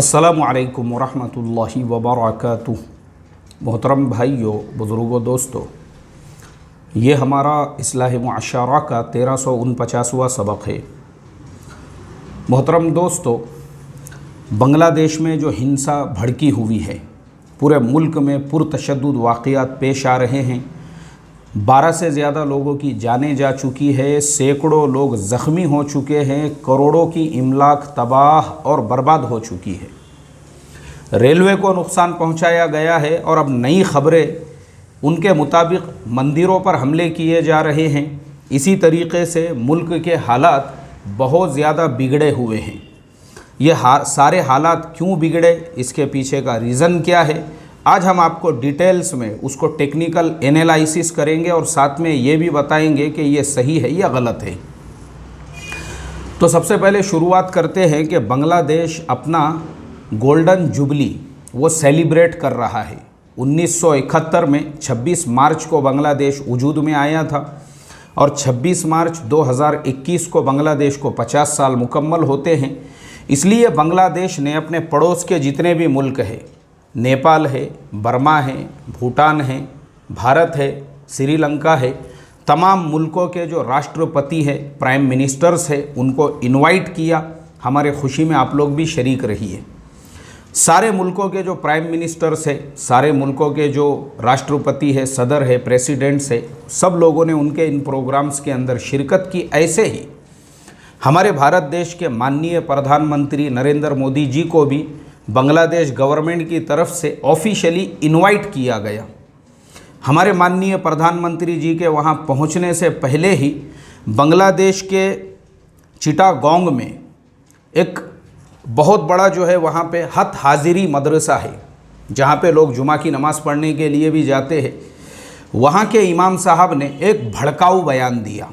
अस्सलामु अलैकुम वरहमतुल्लाहि वबरकातुह। मोहतरम भाइयों, बुज़ुर्गों, दोस्तों, ये हमारा इस्लाह मुअश्शरा का 1349वां सबक है। मोहतरम दोस्तों, बांग्लादेश में जो हिंसा भड़की हुई है, पूरे मुल्क में पुरतशद्दुद वाक़यात पेश आ रहे हैं। 12 से ज़्यादा लोगों की जानें जा चुकी है, सैकड़ों लोग ज़ख्मी हो चुके हैं, करोड़ों की इमलाक तबाह और बर्बाद हो चुकी है। रेलवे को नुकसान पहुंचाया गया है और अब नई खबरें उनके मुताबिक मंदिरों पर हमले किए जा रहे हैं। इसी तरीक़े से मुल्क के हालात बहुत ज़्यादा बिगड़े हुए हैं। ये सारे हालात क्यों बिगड़े, इसके पीछे का रीज़न क्या है, आज हम आपको डिटेल्स में उसको टेक्निकल एनालिसिस करेंगे और साथ में ये भी बताएंगे कि ये सही है या गलत है। तो सबसे पहले शुरुआत करते हैं कि बांग्लादेश अपना गोल्डन जुबली वो सेलिब्रेट कर रहा है। 1971 में 26 मार्च को बांग्लादेश वजूद में आया था और 26 मार्च 2021 को बांग्लादेश को 50 साल मुकम्मल होते हैं। इसलिए बांग्लादेश ने अपने पड़ोस के जितने भी मुल्क हैं, नेपाल है, बर्मा है, भूटान है, भारत है, श्रीलंका है, तमाम मुल्कों के जो राष्ट्रपति है, प्राइम मिनिस्टर्स है, उनको इनवाइट किया। हमारे खुशी में आप लोग भी शरीक रहिए। सारे मुल्कों के जो प्राइम मिनिस्टर्स है, सारे मुल्कों के जो राष्ट्रपति है, सदर है, प्रेसिडेंट्स है, सब लोगों ने उनके इन प्रोग्राम्स के अंदर शिरकत की। ऐसे ही हमारे भारत देश के माननीय प्रधानमंत्री नरेंद्र मोदी जी को भी बांग्लादेश गवर्नमेंट की तरफ से ऑफिशियली इनवाइट किया गया। हमारे माननीय प्रधानमंत्री जी के वहाँ पहुँचने से पहले ही बांग्लादेश के चिटागोंग में एक बहुत बड़ा जो है वहाँ पे हत हाजिरी मदरसा है, जहाँ पे लोग जुमा की नमाज़ पढ़ने के लिए भी जाते हैं। वहाँ के इमाम साहब ने एक भड़काऊ बयान दिया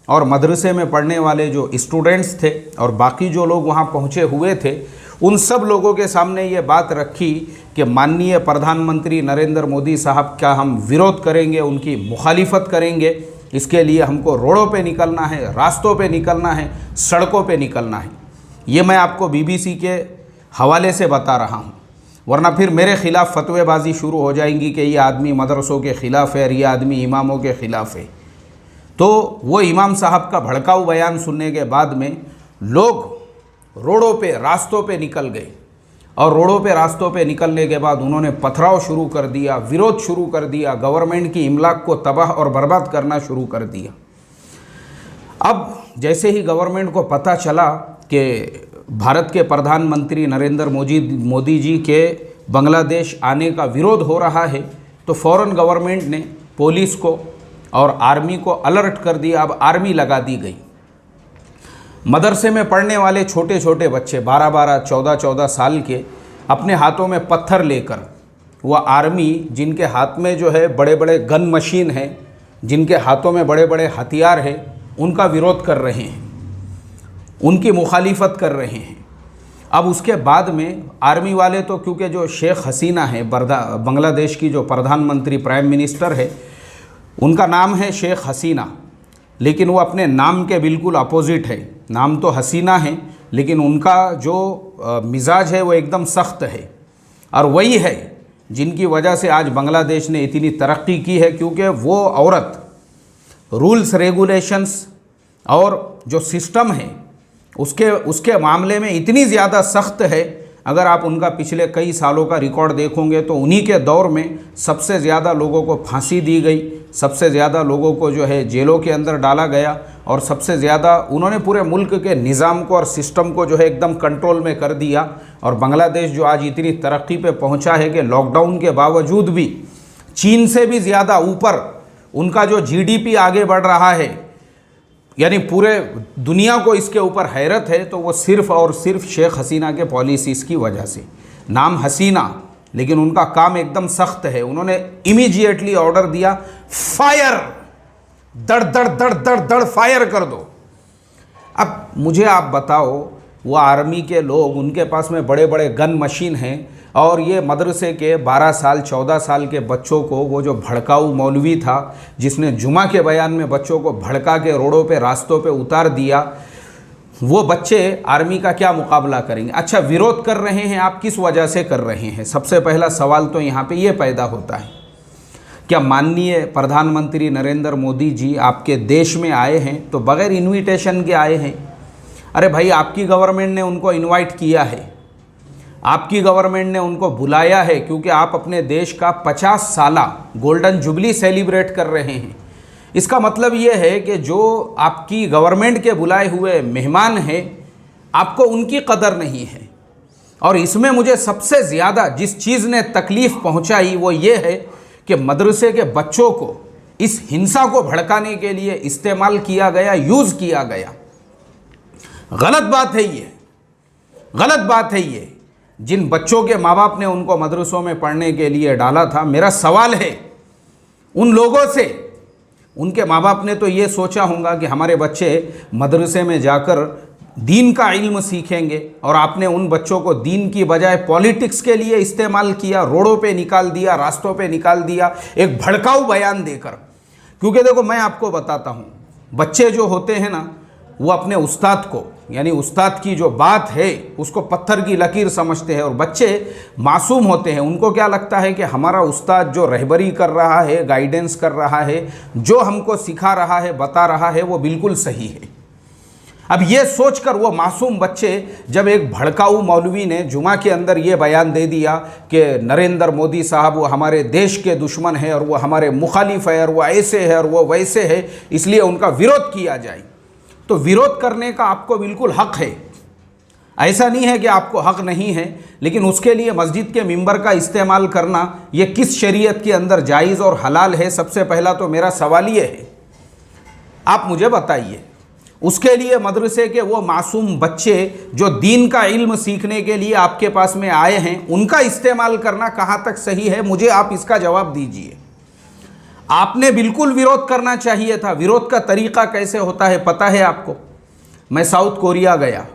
और मदरसे में पढ़ने वाले जो स्टूडेंट्स थे और बाकी जो लोग वहाँ पहुँचे हुए थे, उन सब लोगों के सामने ये बात रखी कि माननीय प्रधानमंत्री नरेंद्र मोदी साहब का हम विरोध करेंगे, उनकी मुखालिफत करेंगे। इसके लिए हमको रोडों पे निकलना है, रास्तों पे निकलना है, सड़कों पे निकलना है। ये मैं आपको BBC के हवाले से बता रहा हूँ, वरना फिर मेरे ख़िलाफ़ फतवेबाजी शुरू हो जाएंगी कि ये आदमी मदरसों के ख़िलाफ़ है और ये आदमी इमामों के ख़िलाफ़ है। तो वो इमाम साहब का भड़काऊ बयान सुनने के बाद में लोग रोडों पे, रास्तों पे निकल गए और रोडों पे, रास्तों पे निकलने के बाद उन्होंने पथराव शुरू कर दिया, विरोध शुरू कर दिया, गवर्नमेंट की इमलाक को तबाह और बर्बाद करना शुरू कर दिया। अब जैसे ही गवर्नमेंट को पता चला कि भारत के प्रधानमंत्री नरेंद्र मोदी जी के बांग्लादेश आने का विरोध हो रहा है, तो फ़ौरन गवर्नमेंट ने पुलिस को और आर्मी को अलर्ट कर दिया। अब आर्मी लगा दी गई। मदरसे में पढ़ने वाले छोटे छोटे बच्चे 12-12, 14-14 साल के अपने हाथों में पत्थर लेकर, वह आर्मी जिनके हाथ में जो है बड़े बड़े गन मशीन है, जिनके हाथों में बड़े बड़े हथियार हैं, उनका विरोध कर रहे हैं, उनकी मुखालिफत कर रहे हैं। अब उसके बाद में आर्मी वाले तो, क्योंकि जो शेख हसीना है, बांग्लादेश की जो प्रधानमंत्री प्राइम मिनिस्टर है, उनका नाम है शेख हसीना, लेकिन वो अपने नाम के बिल्कुल अपोजिट है। नाम तो हसीना है, लेकिन उनका जो मिजाज है वो एकदम सख्त है। और वही है जिनकी वजह से आज बांग्लादेश ने इतनी तरक्की की है, क्योंकि वो औरत रूल्स रेगुलेशंस और जो सिस्टम है उसके मामले में इतनी ज़्यादा सख्त है। अगर आप उनका पिछले कई सालों का रिकॉर्ड देखोगे तो उन्हीं के दौर में सबसे ज़्यादा लोगों को फांसी दी गई, सबसे ज़्यादा लोगों को जो है जेलों के अंदर डाला गया और सबसे ज़्यादा उन्होंने पूरे मुल्क के निज़ाम को और सिस्टम को जो है एकदम कंट्रोल में कर दिया। और बांग्लादेश जो आज इतनी तरक्की पे पहुंचा है कि लॉकडाउन के बावजूद भी चीन से भी ज़्यादा ऊपर उनका जो GDP आगे बढ़ रहा है, यानी पूरे दुनिया को इसके ऊपर हैरत है। तो वो सिर्फ़ और सिर्फ शेख हसीना के पॉलिसीज़ की वजह से। नाम हसीना, लेकिन उनका काम एकदम सख्त है। उन्होंने इमीडिएटली ऑर्डर दिया, फायर, दड़ दड़ दड़ दड़ दड़ फायर कर दो। अब मुझे आप बताओ, वो आर्मी के लोग, उनके पास में बड़े बड़े गन मशीन हैं और ये मदरसे के 12 साल 14 साल के बच्चों को, वो जो भड़काऊ मौलवी था जिसने जुमा के बयान में बच्चों को भड़का के रोडों पे, रास्तों पे उतार दिया, वो बच्चे आर्मी का क्या मुकाबला करेंगे। अच्छा, विरोध कर रहे हैं आप, किस वजह से कर रहे हैं? सबसे पहला सवाल तो यहाँ पे ये पैदा होता है, क्या माननीय प्रधानमंत्री नरेंद्र मोदी जी आपके देश में आए हैं तो बगैर इनविटेशन के आए हैं? अरे भाई, आपकी गवर्नमेंट ने उनको इनवाइट किया है, आपकी गवर्नमेंट ने उनको बुलाया है, क्योंकि आप अपने देश का 50 साला गोल्डन जुबली सेलिब्रेट कर रहे हैं। इसका मतलब ये है कि जो आपकी गवर्नमेंट के बुलाए हुए मेहमान हैं, आपको उनकी कदर नहीं है। और इसमें मुझे सबसे ज़्यादा जिस चीज़ ने तकलीफ़ पहुंचाई वो ये है कि मदरसे के बच्चों को इस हिंसा को भड़काने के लिए इस्तेमाल किया गया, यूज़ किया गया। गलत बात है ये, गलत बात है ये। जिन बच्चों के माँ बाप ने उनको मदरसों में पढ़ने के लिए डाला था, मेरा सवाल है उन लोगों से, उनके माँ बाप ने तो ये सोचा होगा कि हमारे बच्चे मदरसे में जाकर दीन का इल्म सीखेंगे, और आपने उन बच्चों को दीन की बजाय पॉलिटिक्स के लिए इस्तेमाल किया, रोडों पे निकाल दिया, रास्तों पे निकाल दिया, एक भड़काऊ बयान देकर। क्योंकि देखो, मैं आपको बताता हूँ, बच्चे जो होते हैं ना, वो अपने उस्ताद को, यानी उस्ताद की जो बात है उसको पत्थर की लकीर समझते हैं। और बच्चे मासूम होते हैं, उनको क्या लगता है कि हमारा उस्ताद जो रहबरी कर रहा है, गाइडेंस कर रहा है, जो हमको सिखा रहा है, बता रहा है, वो बिल्कुल सही है। अब ये सोचकर वो मासूम बच्चे, जब एक भड़काऊ मौलवी ने जुमा के अंदर ये बयान दे दिया कि नरेंद्र मोदी साहब वो हमारे देश के दुश्मन है और वो हमारे मुखालिफ है और वो ऐसे है और वो वैसे है, इसलिए उनका विरोध किया जाए, तो विरोध करने का आपको बिल्कुल हक है। ऐसा नहीं है कि आपको हक नहीं है, लेकिन उसके लिए मस्जिद के मिंबर का इस्तेमाल करना ये किस शरीयत के अंदर जायज़ और हलाल है? सबसे पहला तो मेरा सवाल ये है, आप मुझे बताइए। उसके लिए मदरसे के वो मासूम बच्चे जो दीन का इल्म सीखने के लिए आपके पास में आए हैं, उनका इस्तेमाल करना कहाँ तक सही है? मुझे आप इसका जवाब दीजिए। आपने बिल्कुल विरोध करना चाहिए था। विरोध का तरीका कैसे होता है पता है आपको? मैं साउथ कोरिया गया,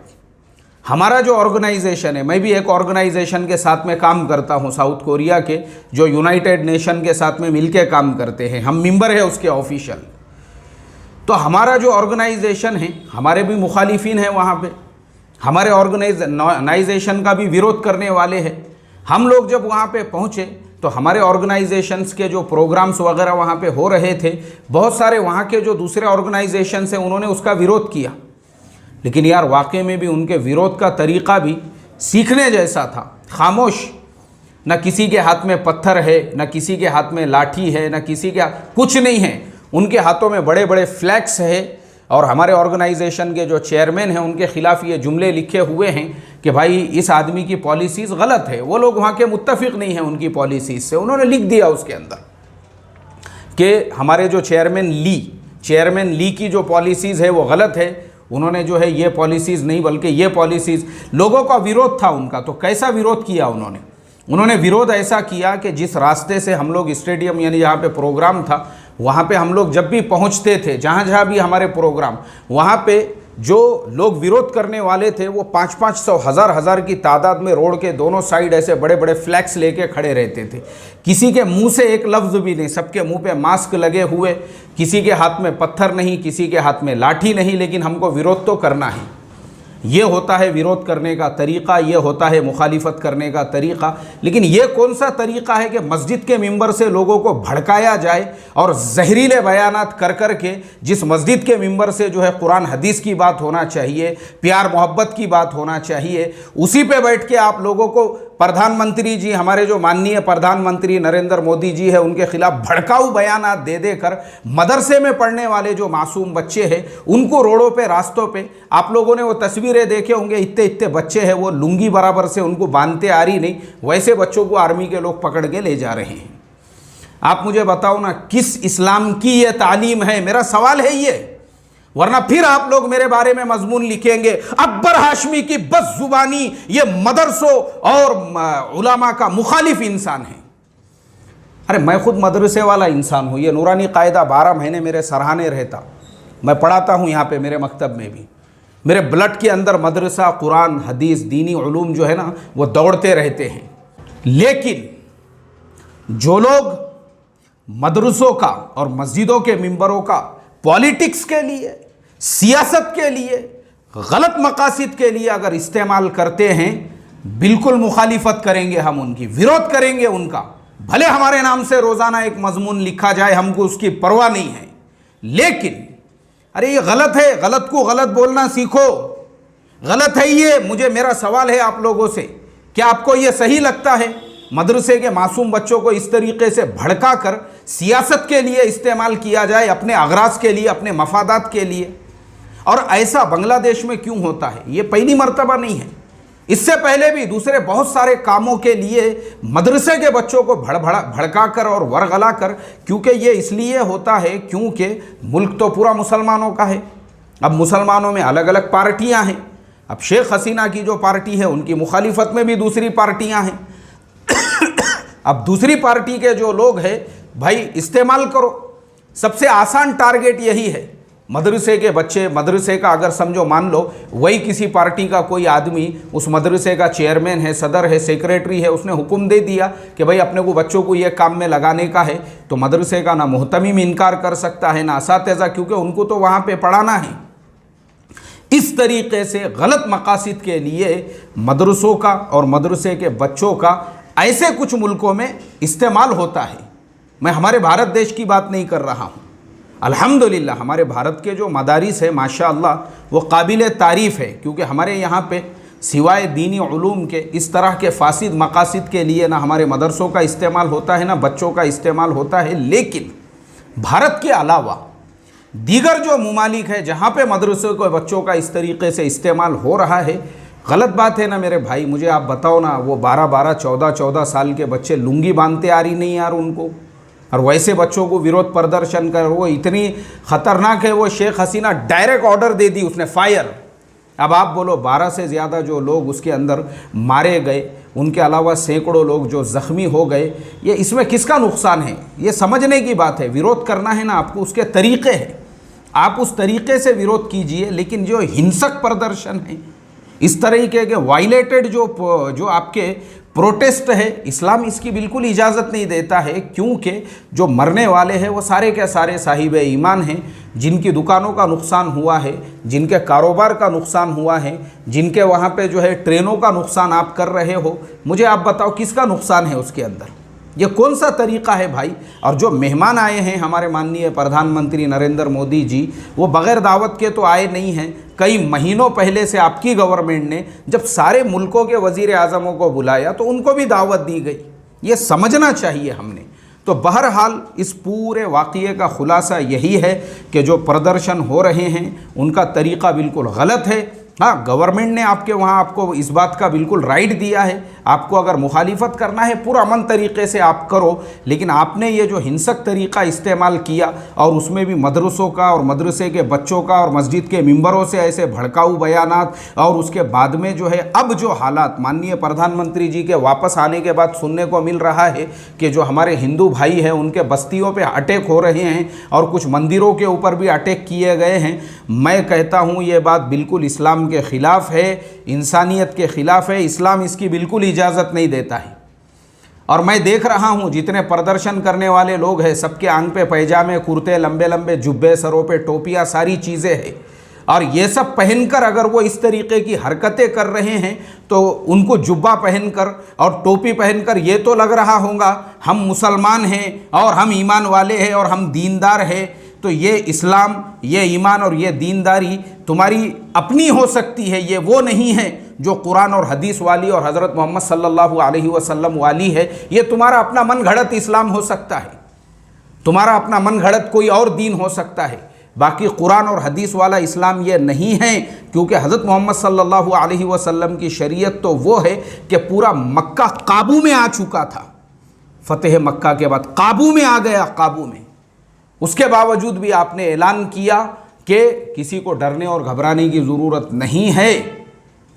हमारा जो ऑर्गेनाइजेशन है, मैं भी एक ऑर्गेनाइजेशन के साथ में काम करता हूं साउथ कोरिया के, जो यूनाइटेड नेशन के साथ में मिलके काम करते हैं, हम मेंबर है उसके ऑफिशियल। तो हमारा जो ऑर्गेनाइजेशन है, हमारे भी मुखालिफिन हैं वहाँ पे, हमारे ऑर्गेनाइजेशन का भी विरोध करने वाले हैं। हम लोग जब वहाँ पे पहुँचे तो हमारे ऑर्गेनाइजेशंस के जो प्रोग्राम्स वगैरह वहाँ पे हो रहे थे, बहुत सारे वहाँ के जो दूसरे ऑर्गेनाइजेशंस हैं उन्होंने उसका विरोध किया। लेकिन यार, वाकई में भी उनके विरोध का तरीक़ा भी सीखने जैसा था। खामोश, न किसी के हाथ में पत्थर है, न किसी के हाथ में लाठी है, न किसी के कुछ नहीं है। उनके हाथों में बड़े बड़े फ्लैग्स है, और हमारे ऑर्गेनाइजेशन के जो चेयरमैन हैं उनके खिलाफ ये जुमले लिखे हुए हैं कि भाई इस आदमी की पॉलिसीज़ गलत है। वो लोग वहाँ के मुत्तफिक नहीं हैं उनकी पॉलिसीज़ से। उन्होंने लिख दिया उसके अंदर कि हमारे जो चेयरमैन ली की जो पॉलिसीज़ है वो गलत है। उन्होंने जो है ये पॉलिसीज़ नहीं बल्कि ये पॉलिसीज़, लोगों का विरोध था उनका। तो कैसा विरोध किया उन्होंने विरोध ऐसा किया कि जिस रास्ते से हम लोग स्टेडियम, यानी जहाँ पे प्रोग्राम था, वहाँ पे हम लोग जब भी पहुँचते थे, जहाँ जहाँ भी हमारे प्रोग्राम, वहाँ पे जो लोग विरोध करने वाले थे वो 500-500, हज़ार की तादाद में रोड के दोनों साइड ऐसे बड़े बड़े फ्लैग्स लेके खड़े रहते थे। किसी के मुंह से एक लफ्ज़ भी नहीं, सबके मुंह पे मास्क लगे हुए, किसी के हाथ में पत्थर नहीं, किसी के हाथ में लाठी नहीं, लेकिन हमको विरोध तो करना है। ये होता है विरोध करने का तरीक़ा, ये होता है मुखालिफत करने का तरीक़ा। लेकिन ये कौन सा तरीक़ा है कि मस्जिद के मिंबर से लोगों को भड़काया जाए और जहरीले बयानात कर कर के, जिस मस्जिद के मिंबर से जो है कुरान हदीस की बात होना चाहिए, प्यार मोहब्बत की बात होना चाहिए, उसी पे बैठ के आप लोगों को प्रधानमंत्री जी, हमारे जो माननीय प्रधानमंत्री नरेंद्र मोदी जी है, उनके खिलाफ भड़काऊ बयानात दे देकर मदरसे में पढ़ने वाले जो मासूम बच्चे हैं उनको रोडों पे, रास्तों पे, आप लोगों ने वो तस्वीरें देखे होंगे, इतने इतने बच्चे हैं, वो लुंगी बराबर से उनको बांधते आ रही नहीं, वैसे बच्चों को आर्मी के लोग पकड़ के ले जा रहे हैं। आप मुझे बताओ ना, किस इस्लाम की ये तालीम है? मेरा सवाल है ये। वरना फिर आप लोग मेरे बारे में मजमून लिखेंगे, अकबर हाशमी की बस जुबानी, ये मदरसों और उलामा का मुखालिफ इंसान है। अरे मैं खुद मदरसे वाला इंसान हूँ। ये नूरानी कायदा 12 महीने मेरे सराहने रहता, मैं पढ़ाता हूँ यहाँ पे मेरे मकतब में भी। मेरे ब्लड के अंदर मदरसा, कुरान, हदीस, दीनी उलूम जो है ना, वो दौड़ते रहते हैं। लेकिन जो लोग मदरसों का और मस्जिदों के मिंबरों का पॉलिटिक्स के लिए, सियासत के लिए, गलत मकासद के लिए अगर इस्तेमाल करते हैं, बिल्कुल मुखालिफत करेंगे, हम उनकी विरोध करेंगे उनका। भले हमारे नाम से रोज़ाना एक मजमून लिखा जाए, हमको उसकी परवाह नहीं है, लेकिन अरे ये गलत है, गलत को गलत बोलना सीखो। गलत है ये। मेरा सवाल है आप लोगों से, क्या आपको ये सही लगता है मदरसे के मासूम बच्चों को इस तरीके से भड़का कर सियासत के लिए इस्तेमाल किया जाए, अपने अगराज के लिए, अपने मफादात के लिए? और ऐसा बांग्लादेश में क्यों होता है? ये पहली मर्तबा नहीं है, इससे पहले भी दूसरे बहुत सारे कामों के लिए मदरसे के बच्चों को भड़का कर और वरगला कर, क्योंकि ये इसलिए होता है क्योंकि मुल्क तो पूरा मुसलमानों का है। अब मुसलमानों में अलग अलग पार्टियां हैं। अब शेख हसीना की जो पार्टी है उनकी मुखालिफत में भी दूसरी पार्टियां हैं। अब दूसरी पार्टी के जो लोग हैं, भाई इस्तेमाल करो। सबसे आसान टारगेट यही है, मदरसे के बच्चे। मदरसे का अगर समझो, मान लो वही किसी पार्टी का कोई आदमी उस मदरसे का चेयरमैन है, सदर है, सेक्रेटरी है, उसने हुक्म दे दिया कि भाई अपने को बच्चों को ये काम में लगाने का है, तो मदरसे का ना मुहतमिम इनकार कर सकता है, ना असातिज़ा, क्योंकि उनको तो वहाँ पे पढ़ाना है। इस तरीके से गलत मकासद के लिए मदरसों का और मदरसे के बच्चों का ऐसे कुछ मुल्कों में इस्तेमाल होता है। मैं हमारे भारत देश की बात नहीं कर रहा हूँ। अल्हम्दुलिल्लाह हमारे भारत के जो मदारिस है माशाअल्लाह वो काबिल तारीफ़ है, क्योंकि हमारे यहाँ पे सिवाय दीनी उलूम के इस तरह के फासिद मकासद के लिए ना हमारे मदरसों का इस्तेमाल होता है, ना बच्चों का इस्तेमाल होता है। लेकिन भारत के अलावा दीगर जो ममालिक है जहाँ पे मदरसों के बच्चों का इस तरीके से इस्तेमाल हो रहा है, गलत बात है ना मेरे भाई। मुझे आप बताओ ना, वो 12-12, 14-14 साल के बच्चे लुंगी बांधते आ रही नहीं यार उनको, और वैसे बच्चों को विरोध प्रदर्शन कर, वो इतनी ख़तरनाक है। वो शेख हसीना डायरेक्ट ऑर्डर दे दी उसने, फायर। अब आप बोलो 12 से ज़्यादा जो लोग उसके अंदर मारे गए, उनके अलावा सैकड़ों लोग जो ज़ख्मी हो गए, ये इसमें किसका नुकसान है? ये समझने की बात है। विरोध करना है ना आपको, उसके तरीक़े हैं, आप उस तरीक़े से विरोध कीजिए। लेकिन जो हिंसक प्रदर्शन है, इस तरीके के वायलेटेड जो आपके प्रोटेस्ट है, इस्लाम इसकी बिल्कुल इजाज़त नहीं देता है। क्योंकि जो मरने वाले हैं वो सारे के सारे साहिब ईमान हैं, जिनकी दुकानों का नुकसान हुआ है, जिनके कारोबार का नुकसान हुआ है, जिनके वहाँ पे जो है ट्रेनों का नुकसान आप कर रहे हो। मुझे आप बताओ किसका नुकसान है उसके अंदर? ये कौन सा तरीक़ा है भाई? और जो मेहमान आए हैं हमारे माननीय प्रधानमंत्री नरेंद्र मोदी जी, वो बग़ैर दावत के तो आए नहीं हैं। कई महीनों पहले से आपकी गवर्नमेंट ने जब सारे मुल्कों के वज़ीर आज़मों को बुलाया तो उनको भी दावत दी गई। ये समझना चाहिए हमने। तो बहरहाल इस पूरे वाक़ये का ख़ुलासा यही है कि जो प्रदर्शन हो रहे हैं उनका तरीक़ा बिल्कुल गलत है। हाँ, गवर्नमेंट ने आपके वहाँ आपको इस बात का बिल्कुल राइट दिया है, आपको अगर मुखालिफत करना है पूरा अमन तरीक़े से आप करो। लेकिन आपने ये जो हिंसक तरीक़ा इस्तेमाल किया, और उसमें भी मदरसों का और मदरसे के बच्चों का और मस्जिद के मिंबरों से ऐसे भड़काऊ बयानात, और उसके बाद में जो है अब जो हालात माननीय प्रधानमंत्री जी के वापस आने के बाद सुनने को मिल रहा है कि जो हमारे हिंदू भाई हैं उनके बस्तियों पर अटैक हो रहे हैं और कुछ मंदिरों के ऊपर भी अटैक किए गए हैं। मैं कहता हूँ ये बात बिल्कुल इस्लाम के ख़िलाफ़ है, इंसानियत के ख़िलाफ़ है। इस्लाम इसकी बिल्कुल इजाज़त नहीं देता है। और मैं देख रहा हूँ जितने प्रदर्शन करने वाले लोग हैं, सबके आंग पे पैजामे, कुर्ते, लंबे लंबे जुब्बे, सरों पे टोपियाँ, सारी चीज़ें हैं। और ये सब पहनकर अगर वो इस तरीके की हरकतें कर रहे हैं तो उनको जुब्बा पहनकर और टोपी पहनकर ये तो लग रहा होगा हम मुसलमान हैं और हम ईमान वाले हैं और हम दीनदार हैं। तो ये इस्लाम, ये ईमान और ये दीनदारी तुम्हारी अपनी हो सकती है, ये वो नहीं है जो कुरान और हदीस वाली और हज़रत मोहम्मद सल्लल्लाहु अलैहि वसल्लम वाली है। ये तुम्हारा अपना मन घड़त इस्लाम हो सकता है, तुम्हारा अपना मन घड़त कोई और दीन हो सकता है। बाकी कुरान और हदीस वाला इस्लाम ये नहीं है, क्योंकि हज़रत मोहम्मद सल्लल्लाहु अलैहि वसल्लम की शरीयत तो वो है कि पूरा मक्का काबू में आ चुका था। फ़तेह मक्का के बाद काबू में आ गया, काबू में। उसके बावजूद भी आपने ऐलान किया कि किसी को डरने और घबराने की ज़रूरत नहीं है,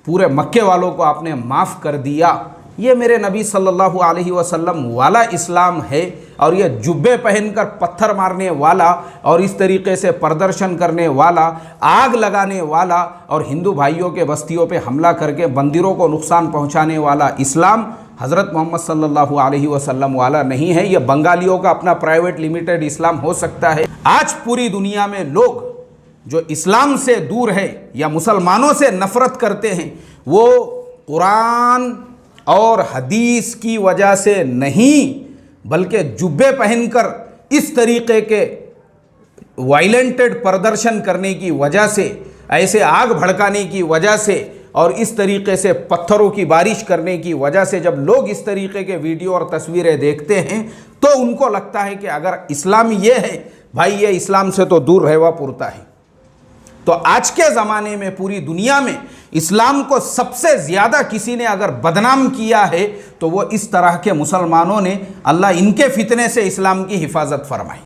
पूरे मक्के वालों को आपने माफ़ कर दिया। ये मेरे नबी सल्लल्लाहु अलैहि वसल्लम वाला इस्लाम है। और ये जुब्बे पहनकर पत्थर मारने वाला और इस तरीके से प्रदर्शन करने वाला, आग लगाने वाला और हिंदू भाइयों के बस्तियों पे हमला करके मंदिरों को नुकसान पहुंचाने वाला इस्लाम हज़रत मोहम्मद सल्लल्लाहु अलैहि वसल्लम वाला नहीं है। यह बंगालियों का अपना प्राइवेट लिमिटेड इस्लाम हो सकता है। आज पूरी दुनिया में लोग जो इस्लाम से दूर है या मुसलमानों से नफ़रत करते हैं, वो कुरान और हदीस की वजह से नहीं, बल्कि जुब्बे पहनकर इस तरीक़े के वायलेंटेड प्रदर्शन करने की वजह से, ऐसे आग भड़काने की वजह से और इस तरीक़े से पत्थरों की बारिश करने की वजह से जब लोग इस तरीक़े के वीडियो और तस्वीरें देखते हैं तो उनको लगता है कि अगर इस्लाम ये है भाई, ये इस्लाम से तो दूर रहवा पुरता है। तो आज के ज़माने में पूरी दुनिया में इस्लाम को सबसे ज़्यादा किसी ने अगर बदनाम किया है तो वो इस तरह के मुसलमानों ने। अल्लाह इनके फितने से इस्लाम की हिफाजत फरमाए।